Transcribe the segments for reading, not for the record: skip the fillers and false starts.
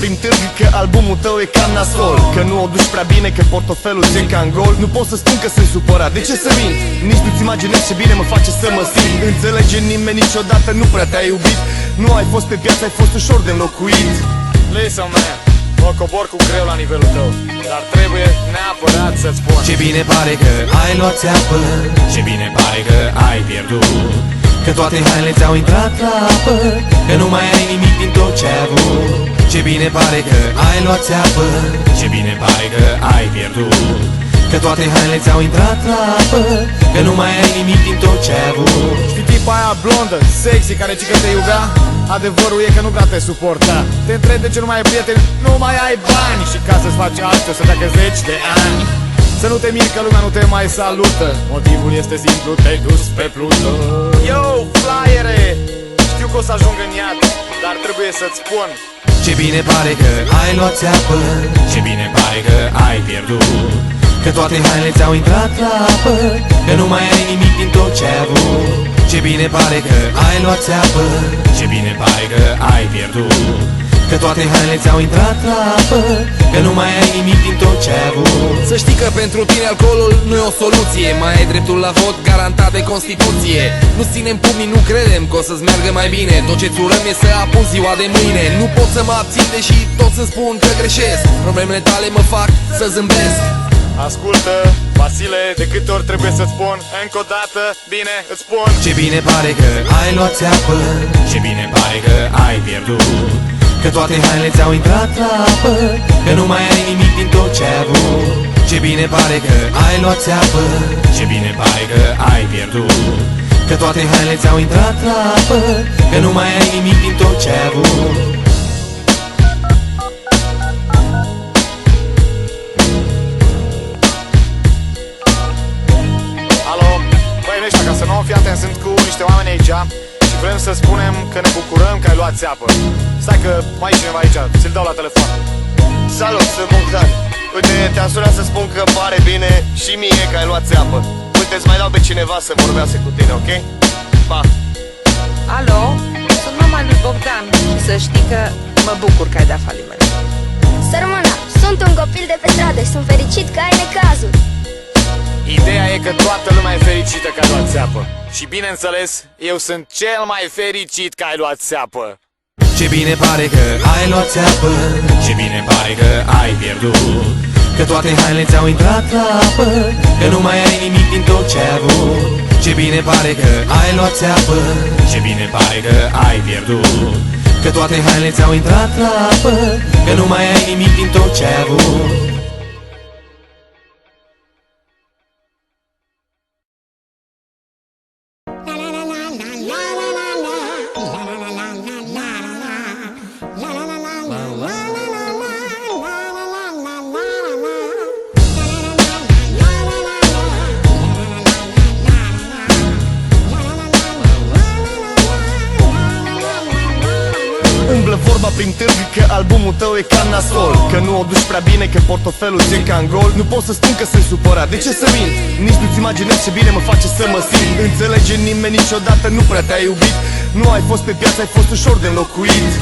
prin târg că albumul tău e cam nasol, că nu o duci prea bine, că portofelul ți-e ca în gol. Nu pot să spun că sunt supărat, de ce să mint? Nici nu-ți imaginezi ce bine mă face să mă simt. Înțelege nimeni niciodată, nu prea te-a iubit. Nu ai fost pe piață, ai fost ușor de înlocuit. Listen man, mă cobor cu greu la nivelul tău, dar trebuie neapărat să-ți spun: ce bine pare că ai luat țeapă, ce bine pare că ai pierdut, că toate hainele ți-au intrat la apă, că nu mai ai nimic din tot ce ai avut. Ce bine pare că ai luat țeapă, ce bine pare că ai pierdut, că toate hainele ți-au intrat la apă, că nu mai ai nimic din tot ce ai avut. Știi tipa aia blondă, sexy, care cică te iubea? Adevărul e că nu prea te suporta. Te întreb de ce nu mai ai prieteni, nu mai ai bani. Și ca să-ți faci asta o să treacă 10 de ani. Să nu te miri că lumea nu te mai salută, motivul este simplu, te-ai dus pe Pluto. Yo, flyere, știu că o să ajung în iad, dar trebuie să-ți spun: ce bine pare că ai luat țeapă, ce bine pare că ai pierdut, că toate hainele ți-au intrat la apă, că nu mai ai nimic din tot ce ai avut. Ce bine pare că ai luat țeapă, ce bine pare că ai pierdut, că toate hainele ți-au intrat la apă, că nu mai ai nimic din tot ce ai avut. Să știi că pentru tine alcoolul nu e o soluție, mai ai dreptul la vot garantat de Constituție. Nu ținem pumnii, nu credem că o să-ți meargă mai bine, tot ce-ți urăm e să apun ziua de mâine. Nu pot să mă abțin deși toți îmi spun că greșesc, problemele tale mă fac să zâmbesc. Ascultă, Vasile, de câte ori trebuie să-ți spun? Încă o dată, bine, îți spun: ce bine pare că ai luat țeapă, ce bine pare că ai pierdut, că toate hainele ți-au intrat la apă, că nu mai ai nimic din tot ce ai avut. Ce bine pare că ai luat țeapă, ce bine pare că ai pierdut, că toate hainele ți-au intrat la apă, că nu mai ai nimic din tot ce ai avut. Ca să nu fii atent, sunt cu niște oameni aici și vrem să spunem că ne bucurăm că ai luat țeapă. Stai că mai e cineva aici, ți-l dau la telefon. Salut, sunt Bogdan. Uite, te-am sunat să spun că pare bine și mie că ai luat țeapă. Uite, îți mai dau pe cineva să vorbească cu tine, ok? Pa! Alo, sunt mama lui Bogdan și să știi că mă bucur că ai dat faliment. Sărmâna, sunt un copil de pe stradă și sunt fericit că ai necazuri. Ideea e că toată lumea e fericită că ai luat țeapă. Și bineînțeles, eu sunt cel mai fericit că ai luat țeapă. Ce bine pare că ai luat țeapă, ce bine pare că ai pierdut, că toate hainele ți-au intrat la apă, că nu mai ai nimic din tot ce ai avut. Ce bine pare că ai luat țeapă, ce bine pare că ai pierdut, că toate hainele ți-au intrat la apă, că nu mai ai nimic din tot ce ai avut. Umblă vorba prin târg că albumul tău e cam nasol, că nu o duci prea bine, că portofelul ți-e ca în gol. Nu pot să spun că sunt supărat, de ce să mint? Nici nu-ți imaginezi ce bine mă face să mă simt. Înțelege nimeni niciodată, nu prea te-a iubit. Nu ai fost pe piață, ai fost ușor de înlocuit.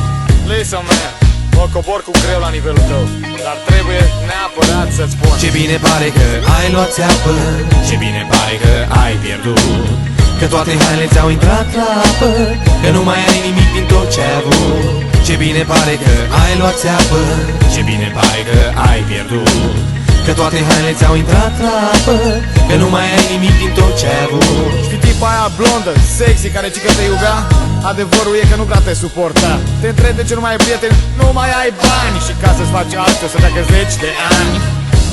Listen man, mă cobor cu greu la nivelul tău, dar trebuie neapărat să-ți spun: ce bine pare că ai luat țeapă, ce bine pare că ai pierdut, că toate hainele ți-au intrat la apă, că nu mai ai nimic din tot ce ai avut. Ce bine pare că ai luat țeapă, ce bine pare că ai pierdut, că toate hainele ți-au intrat la apă, că nu mai ai nimic din tot ce ai avut. Știi tipa aia blondă, sexy, care cică te iubea? Adevărul e că nu prea te suporta. Te întreb de ce nu mai ai prieteni, nu mai ai bani. Și ca să-ți faci asta o să treacă 10 de ani.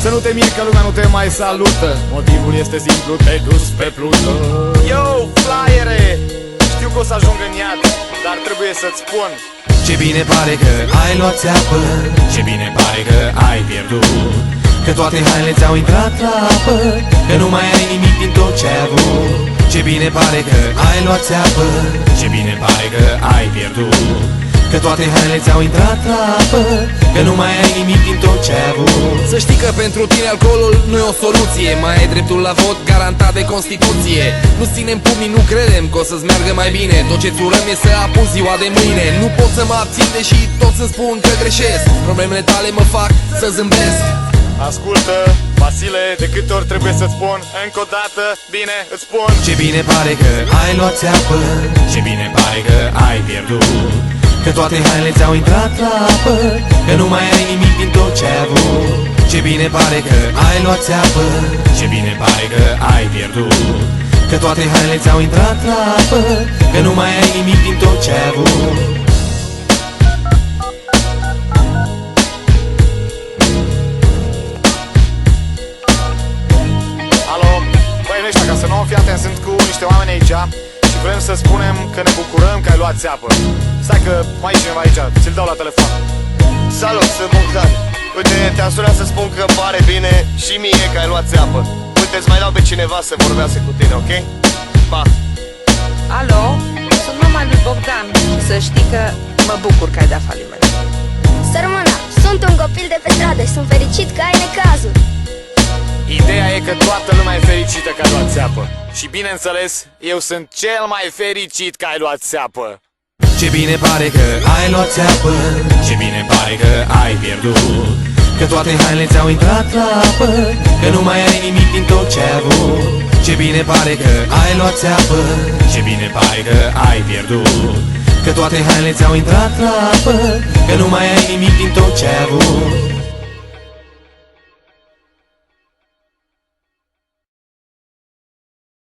Să nu te miri că lumea nu te mai salută, motivul este simplu, te-ai dus pe Pluto. Yo, flyere, știu că o să ajung în iad, dar trebuie să-ți spun: ce bine pare că ai luat țeapă, ce bine pare că ai pierdut, că toate hainele ți-au intrat la apă, că nu mai ai nimic din tot ce ai avut. Ce bine pare că ai luat țeapă, ce bine pare că ai pierdut, Că toate hainele ți-au intrat la apă, că nu mai ai nimic din tot ce ai avut. Să știi că pentru tine alcoolul nu e o soluție. Mai ai dreptul la vot garantat de Constituție. Nu ținem pumnii, nu credem că o să-ți meargă mai bine. Tot ce-ți urăm e să apuci ziua de mâine. Nu pot să mă abțin deși toți îmi spun că greșesc. Problemele tale mă fac să zâmbesc. Ascultă, Vasile, de câte ori trebuie să-ți spun încă o dată, bine, îți spun. Ce bine pare că ai luat țeapă, ce bine pare că ai pierdut. Că toate hainele ți-au intrat la apă, că nu mai ai nimic din tot ce ai avut. Ce bine pare că ai luat țeapă, ce bine pare că ai pierdut. Că toate hainele ți-au intrat la apă, că nu mai ai nimic din tot ce ai avut. Alo, băi, nu știu, ca să nu fii atent, sunt cu niște oameni aici și vrem să spunem că ne bucurăm că ai luat țeapă. Stai că mai e cineva aici, ți-l dau la telefon. Salut, sunt Bogdan. Uite, te-am sunat să spun că îmi pare bine și mie că ai luat țeapă. Uite, îți mai dau pe cineva să vorbească cu tine, ok? Pa! Alo, sunt mama lui Bogdan și să știi că mă bucur că ai dat faliment. Să rămână, sunt un copil de pe stradă și sunt fericit că ai necazuri. Ideea e că toată lumea e fericită că ai luat țeapă. Și bineînțeles, eu sunt cel mai fericit că ai luat țeapă. Ce bine pare că ai luat țeapă, ce bine pare că ai pierdut. Că toate hainele ți-au intrat la apă, că nu mai ai nimic din tot ce ai avut. Ce bine pare că ai luat țeapă, ce bine pare că ai pierdut. Că toate hainele ți-au intrat la apă, că nu mai ai nimic din tot ce ai avut.